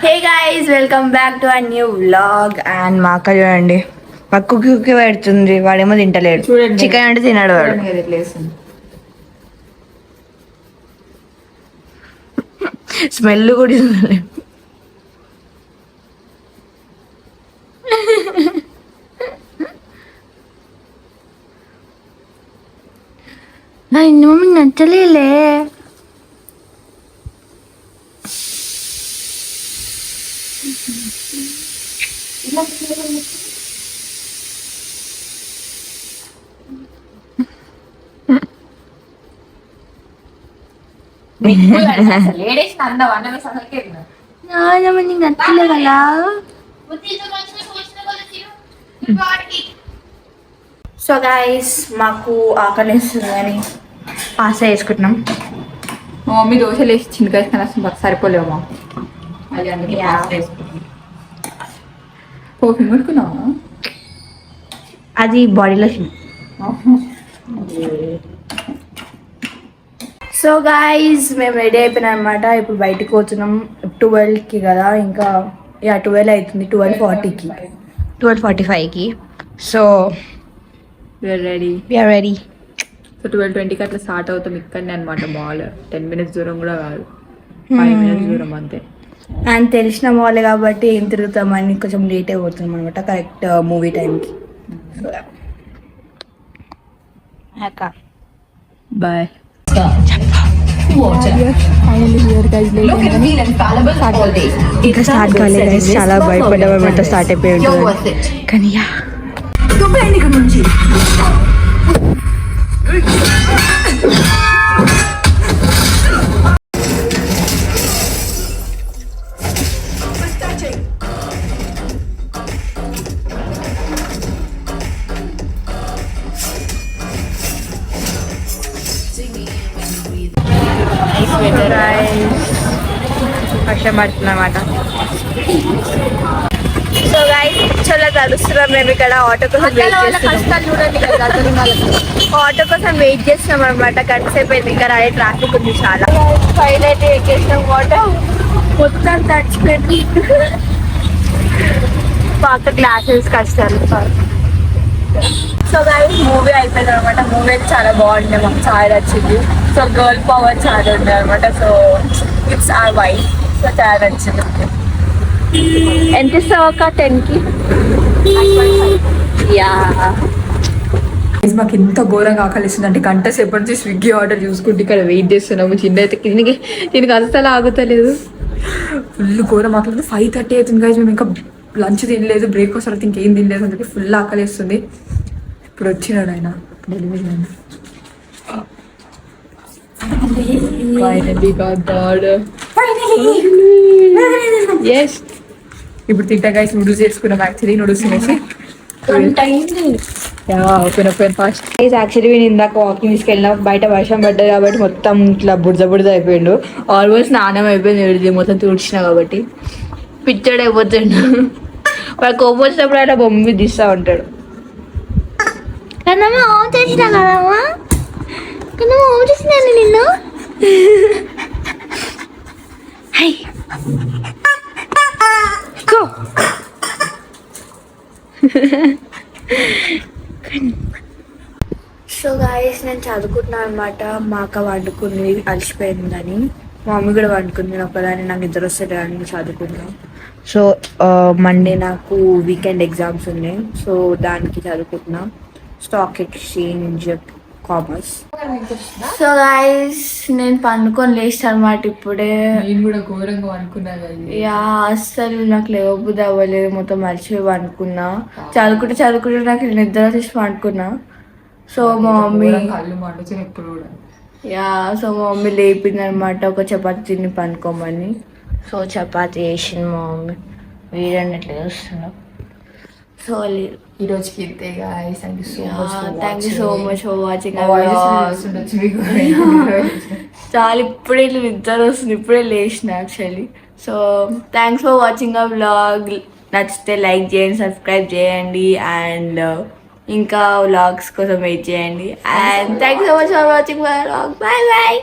Hey guys welcome back to our new vlog. And మా అక్క చూడండి కుక్కి పెడుతుంది, వాడేమో తింటలేడు. చికెన్ అంటే తిన్నాడు వాడు. స్మెల్ కూడా మమ్మీ నచ్చలేలే. నచ్చలే కదా. సో గైస్ మాకు ఆకలిస్తుంది అని పాస్తా వేసుకుంటున్నాం. మా మమ్మీ దోశలు వేసి చింతకాయ కానీ అసలు సరిపోలేవు మా అది అందుకే పాస్తా వేసుకుంటున్నాం. పర్ఫ్యూమ్ పెట్టుకున్నావా? అది బాడీ లోషన్. సో గైస్ మేము రెడీ అయిపోయినాం అనమాట. ఇప్పుడు బయటకు పోతున్నాం 12కి కదా, ఇంకా 12 అవుతుంది. 12:40కి 12:45కి. So ready. సో 12:20కి అట్లా స్టార్ట్ అవుతాం ఇక్కడనే అనమాట. మాల్ 10 minutes దూరం కూడా కాదు, 5 minutes దూరం అంతే. అండ్ తెలిసిన మాల్ కాబట్టి ఏం తిరుగుతామని కొంచెం లేట్ అయిపోతున్నాం అనమాట, కరెక్ట్ మూవీ టైంకి. బాయ్. ఇంకా స్టార్ట్ కాలేదు, చాలా భయపడ్డాం అనమాట స్టార్ట్ అయిపోయి ఉంటుంది కానీ. వర్షం పడుతుంది అన్నమాట. సో గైస్ చాలా తడుస్తున్నాం మేము ఇక్కడ. ఆటో కోసం వెయిట్ చేస్తున్నాం అనమాట. గంటసేపు అయితే ఇంకా రాడే, ట్రాఫిక్ ఉంది చాలా. ఫైల్ అయితే ఎక్కేసినాం, ఆటో మొత్తం తడిచిపోయింది. పాత గ్లాసెస్ కష్టాలు. సో గైస్ మూవీ అయిపోయింది అనమాట. మూవీ అయితే చాలా బాగుండే, మాకు చాలా నచ్చింది. సో గర్ల్ పవర్ చాలా ఉండే అనమాట. So it's or wife. So చాలా నచ్చింది. ఎంత ఇస్తావు ఒక 10కి? మాకు ఎంత ఘోరంగా ఆకలిస్తుంది అంటే గంట సేపటి నుంచి స్విగ్గీ ఆర్డర్ చూసుకుంటే ఇక్కడ వెయిట్ చేస్తున్నాము. చిన్న అయితే దీనికి అసలు ఆగుతలేదు. ఫుల్ ఘోరం ఆకలి. 5:30 అవుతుంది గైస్. మేము ఇంకా లంచ్ తినలేదు, బ్రేక్ఫాస్ట్ అయితే ఇంకేం తినలేదు. అందుకే ఫుల్ ఆకలిస్తుంది. ఇప్పుడు వచ్చినాడు ఆయన డెలివరీ ఆయన. ఎస్ ఇప్పుడు తింటా గైస్. నూడిల్స్ చేసుకున్నాం. యాక్చువల్లీ నూడిల్స్ తినేసి ఫాస్ట్. యాక్చువల్లీ నేను ఇందాక వాకింగ్ తీసుకెళ్ళినా, బయట వర్షం పడ్డది కాబట్టి మొత్తం ఇట్లా బుడద అయిపోయిండు. ఆల్మోస్ట్ స్నానం అయిపోయింది, మొత్తం తుడిచిన కాబట్టి పిచ్చడు అయిపోతుండు. వాడు కోపం వచ్చినప్పుడు ఆయన బొమ్మ తీస్తూ ఉంటాడు. కన్నమ్మ ఓం చేసినా కదమ్మా, కన్నమ్మ ఓం చేసినాను నిన్ను. సో గాయస్ నేను చదువుకుంటున్నాను అనమాట. మా అక్క వండుకుంది, అలసిపోయిందని. మా మమ్మీ కూడా వండుకుంది. నేను ఒకదాన్ని, నాకు ఇద్దరు వస్తుంది అని చదువుకున్నాను. సో మండే నాకు వీకెండ్ ఎగ్జామ్స్ ఉన్నాయి. సో దానికి చదువుకుంటున్నా. Stock exchange commerce. So guys నేను పండుకొని లేస్తాను అనమాట ఇప్పుడే. నేను కూడా ఘోరంగా అనుకున్నాను. అస్సలు నాకు లేవబుద్ధి అవ్వలేదు, మొత్తం మర్చిపోయి పండుకున్నా. చదువుకుంటే నాకు నిద్ర వచ్చేసి పండుకున్నా. సో మా మమ్మీ సో మా మమ్మీ లేపింది అనమాట ఒక చపాతి తిని పండుకోమని. సో చపాతి వేసింది మా మమ్మీ. వీరని ఎట్లా చూస్తున్నాం. సో ఈరోజుకి ఇంతే guys. Thank you so much for watching. చాలా ఇప్పుడే నిద్ర వస్తుంది, ఇప్పుడే లేచిన actually. So thanks for watching ఆ వ్లాగ్. నచ్చితే లైక్ చేయండి, సబ్స్క్రైబ్ చేయండి, అండ్ ఇంకా వ్లాగ్స్ కోసం వెయిట్ చేయండి. And thank you so much for watching my vlog. Bye bye.